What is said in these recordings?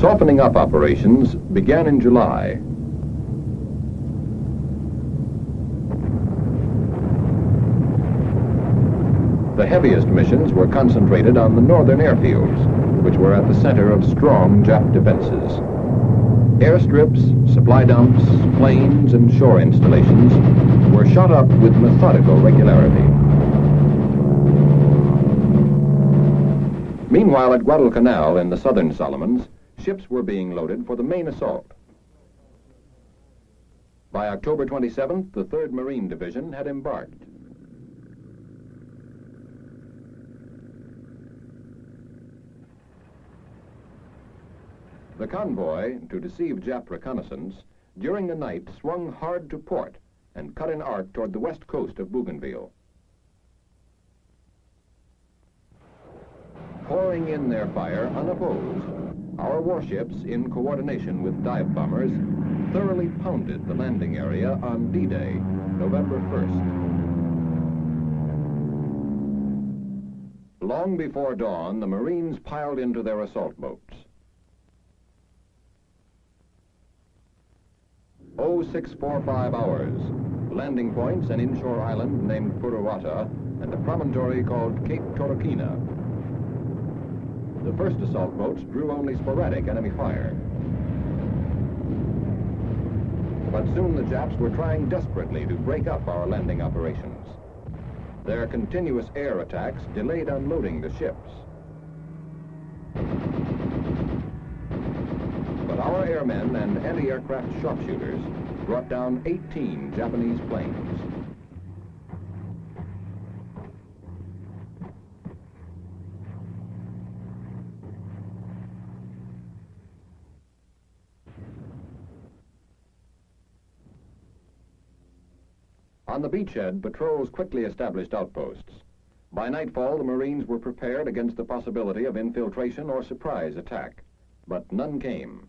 Softening up operations began in July. The heaviest missions were concentrated on the northern airfields, which were at the center of strong Jap defenses. Airstrips, supply dumps, planes, and shore installations were shot up with methodical regularity. Meanwhile, at Guadalcanal in the southern Solomons, ships were being loaded for the main assault. By October 27th, the 3rd Marine Division had embarked. The convoy, to deceive Jap reconnaissance, during the night swung hard to port and cut an arc toward the west coast of Bougainville. Pouring in their fire unopposed, our warships, in coordination with dive bombers, thoroughly pounded the landing area on D-Day, November 1st. Long before dawn, the Marines piled into their assault boats. 0645 hours. Landing points, an inshore island named Puruata, and a promontory called Cape Torokina. The first assault boats drew only sporadic enemy fire. But soon the Japs were trying desperately to break up our landing operations. Their continuous air attacks delayed unloading the ships. But our airmen and anti-aircraft sharpshooters brought down 18 Japanese planes. On the beachhead, patrols quickly established outposts. By nightfall, the Marines were prepared against the possibility of infiltration or surprise attack, but none came.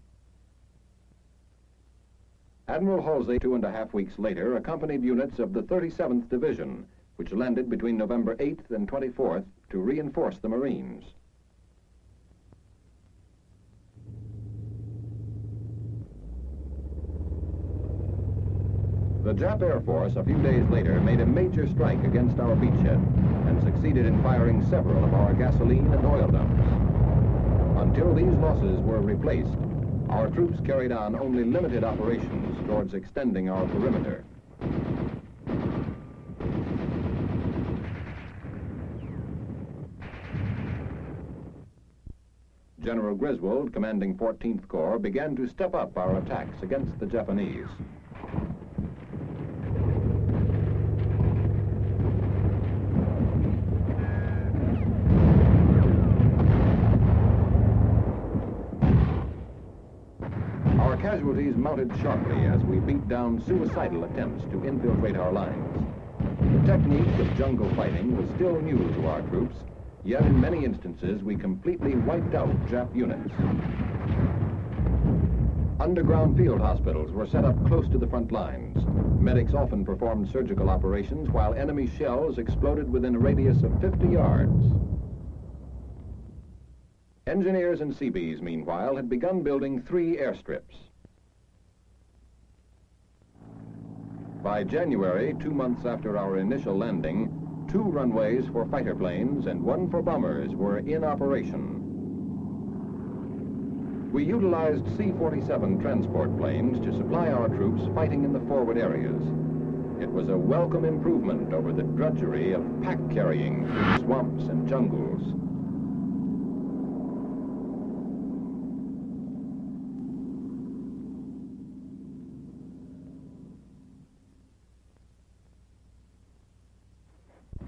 Admiral Halsey, 2.5 weeks later, accompanied units of the 37th Division, which landed between November 8th and 24th to reinforce the Marines. The Jap Air Force, a few days later, made a major strike against our beachhead and succeeded in firing several of our gasoline and oil dumps. Until these losses were replaced, our troops carried on only limited operations towards extending our perimeter. General Griswold, commanding 14th Corps, began to step up our attacks against the Japanese. Casualties mounted sharply as we beat down suicidal attempts to infiltrate our lines. The technique of jungle fighting was still new to our troops, yet in many instances we completely wiped out Jap units. Underground field hospitals were set up close to the front lines. Medics often performed surgical operations while enemy shells exploded within a radius of 50 yards. Engineers and Seabees, meanwhile, had begun building 3 airstrips. By January, 2 months after our initial landing, 2 runways for fighter planes and 1 for bombers were in operation. We utilized C-47 transport planes to supply our troops fighting in the forward areas. It was a welcome improvement over the drudgery of pack carrying through swamps and jungles.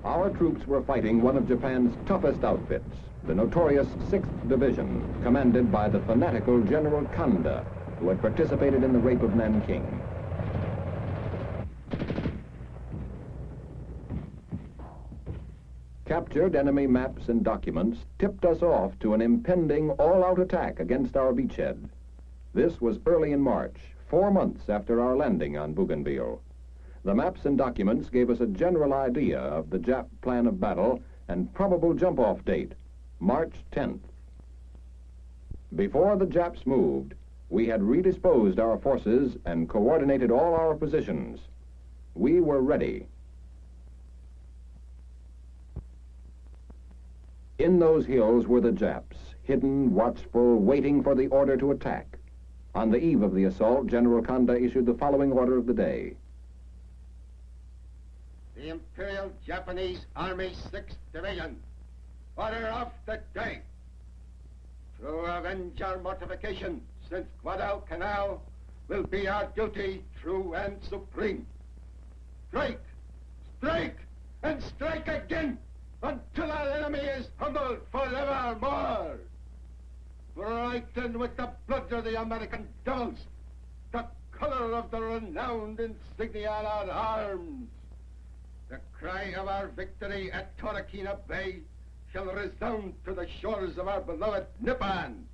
Our troops were fighting one of Japan's toughest outfits, the notorious 6th Division, commanded by the fanatical General Kanda, who had participated in the rape of Nanking. Captured enemy maps and documents tipped us off to an impending all-out attack against our beachhead. This was early in March, 4 months after our landing on Bougainville. The maps and documents gave us a general idea of the Jap plan of battle and probable jump-off date, March 10th. Before the Japs moved, we had redisposed our forces and coordinated all our positions. We were ready. In those hills were the Japs, hidden, watchful, waiting for the order to attack. On the eve of the assault, General Kanda issued the following order of the day. The Imperial Japanese Army 6th Division. Order of the day. To avenge our mortification, since Guadalcanal will be our duty true and supreme. Strike! Strike! And strike again! Until our enemy is humbled forevermore. Brighten with the blood of the American devils, the color of the renowned insignia on our arms. The cry of our victory at Torquay Bay shall resound to the shores of our beloved Nippon.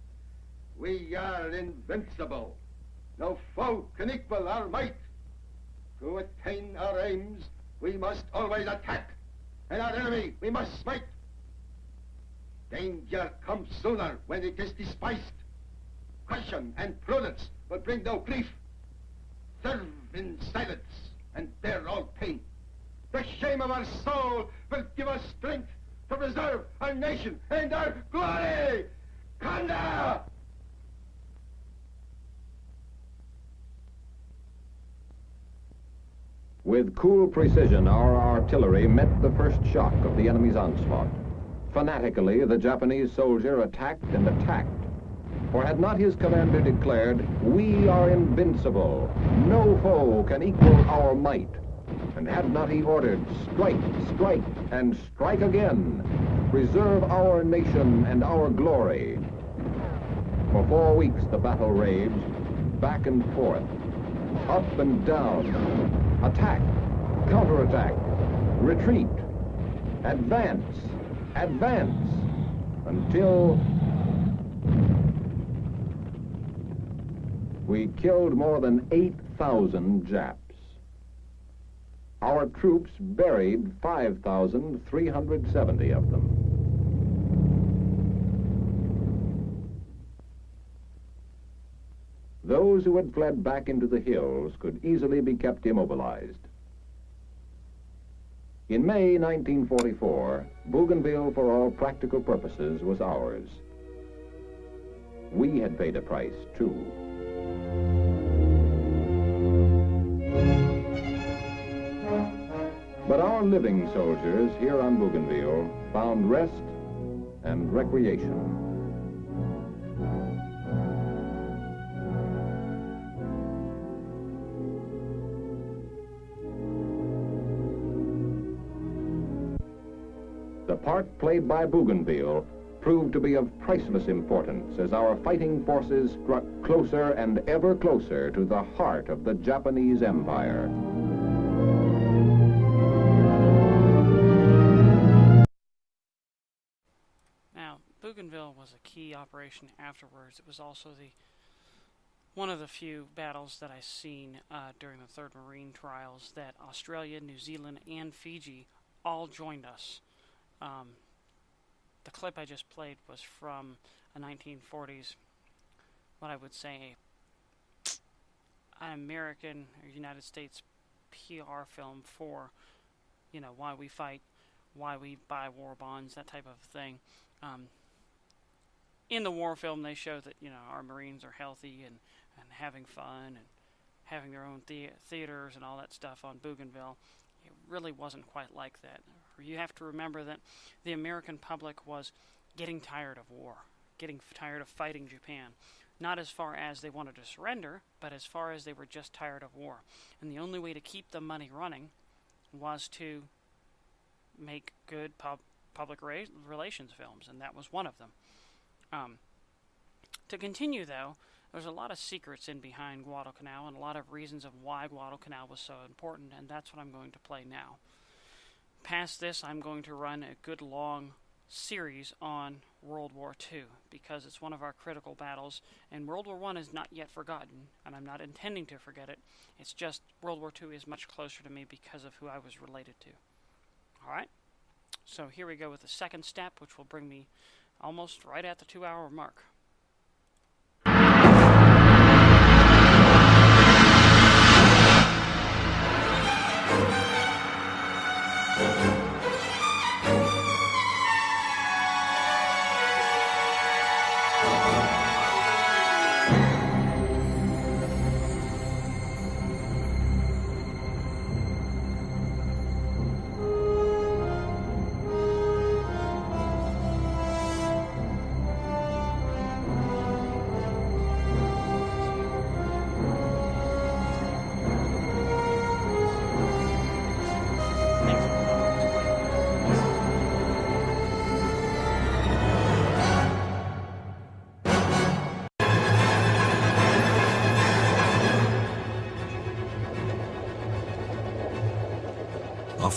We are invincible. No foe can equal our might. To attain our aims, we must always attack, and our enemy we must smite. Danger comes sooner when it is despised. Caution and prudence will bring no grief. Serve in silence and bear all pain. The shame of our soul will give us strength to preserve our nation and our glory. Kanda! With cool precision, our artillery met the first shock of the enemy's onslaught. Fanatically, the Japanese soldier attacked and attacked. For had not his commander declared, "We are invincible, no foe can equal our might," and had not he ordered, "Strike, strike, and strike again, preserve our nation and our glory." For 4 weeks the battle raged, back and forth, up and down, attack, counterattack, retreat, advance, advance, until we killed more than 8,000 Japs. Our troops buried 5,370 of them. Those who had fled back into the hills could easily be kept immobilized. In May 1944, Bougainville, for all practical purposes, was ours. We had paid a price, too. But our living soldiers here on Bougainville found rest and recreation. The part played by Bougainville proved to be of priceless importance as our fighting forces struck closer and ever closer to the heart of the Japanese Empire. Now, Bougainville was a key operation afterwards. It was also one of the few battles that I've seen during the Third Marine Trials that Australia, New Zealand, and Fiji all joined us. The clip I just played was from a 1940s, what I would say, an American or United States PR film for, why we fight, why we buy war bonds, that type of thing. In the war film, they show that, our Marines are healthy and having fun and having their own theaters and all that stuff on Bougainville. It really wasn't quite like that. You have to remember that the American public was getting tired of war, getting tired of fighting Japan. Not as far as they wanted to surrender, but as far as they were just tired of war. And the only way to keep the money running was to make good public relations films, and that was one of them. To continue, though, there's a lot of secrets in behind Guadalcanal and a lot of reasons of why Guadalcanal was so important, and that's what I'm going to play now. Past this, I'm going to run a good long series on World War II because it's one of our critical battles, and World War I is not yet forgotten, and I'm not intending to forget it. It's just World War II is much closer to me because of who I was related to. Alright? So here we go with the second step, which will bring me almost right at the 2-hour mark.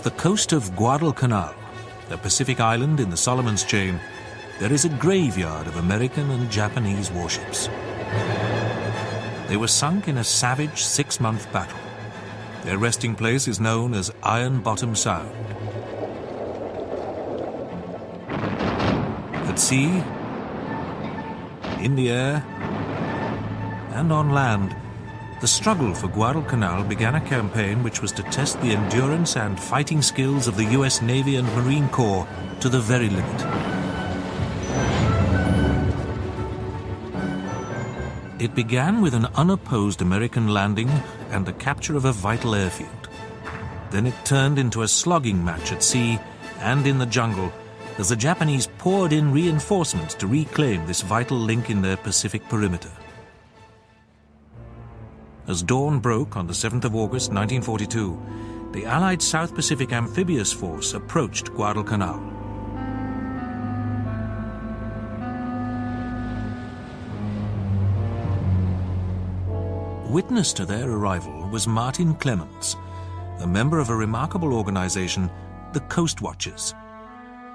the coast of Guadalcanal, a Pacific island in the Solomons Chain, there is a graveyard of American and Japanese warships. They were sunk in a savage 6-month battle. Their resting place is known as Iron Bottom Sound. At sea, in the air, and on land, the struggle for Guadalcanal began a campaign which was to test the endurance and fighting skills of the U.S. Navy and Marine Corps to the very limit. It began with an unopposed American landing and the capture of a vital airfield. Then it turned into a slogging match at sea and in the jungle as the Japanese poured in reinforcements to reclaim this vital link in their Pacific perimeter. As dawn broke on the 7th of August 1942, the Allied South Pacific Amphibious Force approached Guadalcanal. Witness to their arrival was Martin Clemens, a member of a remarkable organization, the Coast Watchers.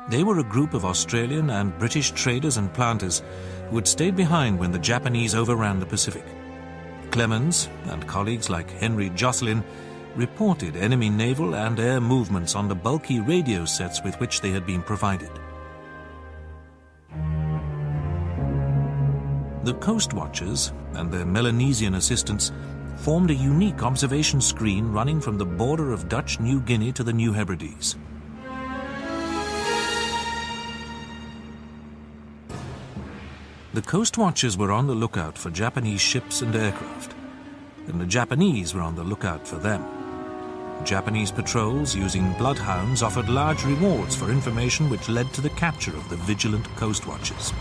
They were a group of Australian and British traders and planters who had stayed behind when the Japanese overran the Pacific. Clemens and colleagues like Henry Jocelyn reported enemy naval and air movements on the bulky radio sets with which they had been provided. The Coast Watchers and their Melanesian assistants formed a unique observation screen running from the border of Dutch New Guinea to the New Hebrides. The Coast Watchers were on the lookout for Japanese ships and aircraft, and the Japanese were on the lookout for them. Japanese patrols using bloodhounds offered large rewards for information which led to the capture of the vigilant Coast Watchers.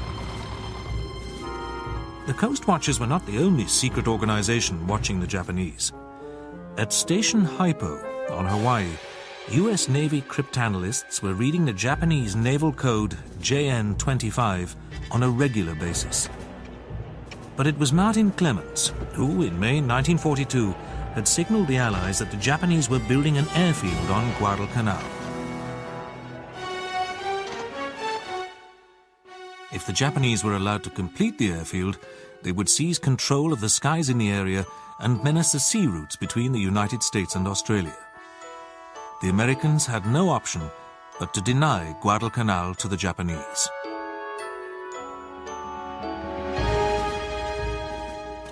The Coast Watchers were not the only secret organization watching the Japanese. At Station Hypo on Hawaii, U.S. Navy cryptanalysts were reading the Japanese naval code JN-25 on a regular basis. But it was Martin Clemens who, in May 1942, had signaled the Allies that the Japanese were building an airfield on Guadalcanal. If the Japanese were allowed to complete the airfield, they would seize control of the skies in the area and menace the sea routes between the United States and Australia. The Americans had no option but to deny Guadalcanal to the Japanese.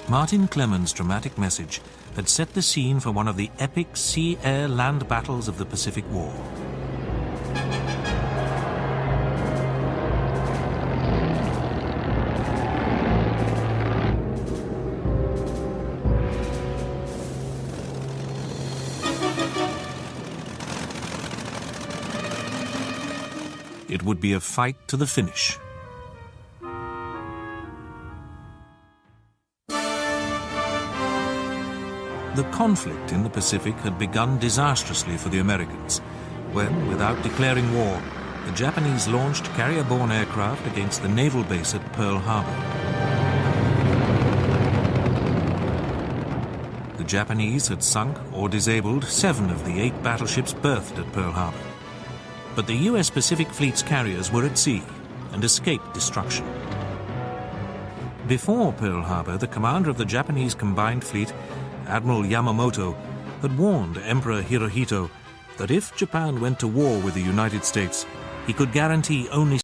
Martin Clemens' dramatic message had set the scene for one of the epic sea-air-land battles of the Pacific War. It would be a fight to the finish. The conflict in the Pacific had begun disastrously for the Americans when, without declaring war, the Japanese launched carrier-borne aircraft against the naval base at Pearl Harbor. The Japanese had sunk or disabled 7 of the 8 battleships berthed at Pearl Harbor. But the U.S. Pacific Fleet's carriers were at sea and escaped destruction. Before Pearl Harbor, the commander of the Japanese Combined Fleet, Admiral Yamamoto, had warned Emperor Hirohito that if Japan went to war with the United States, he could guarantee only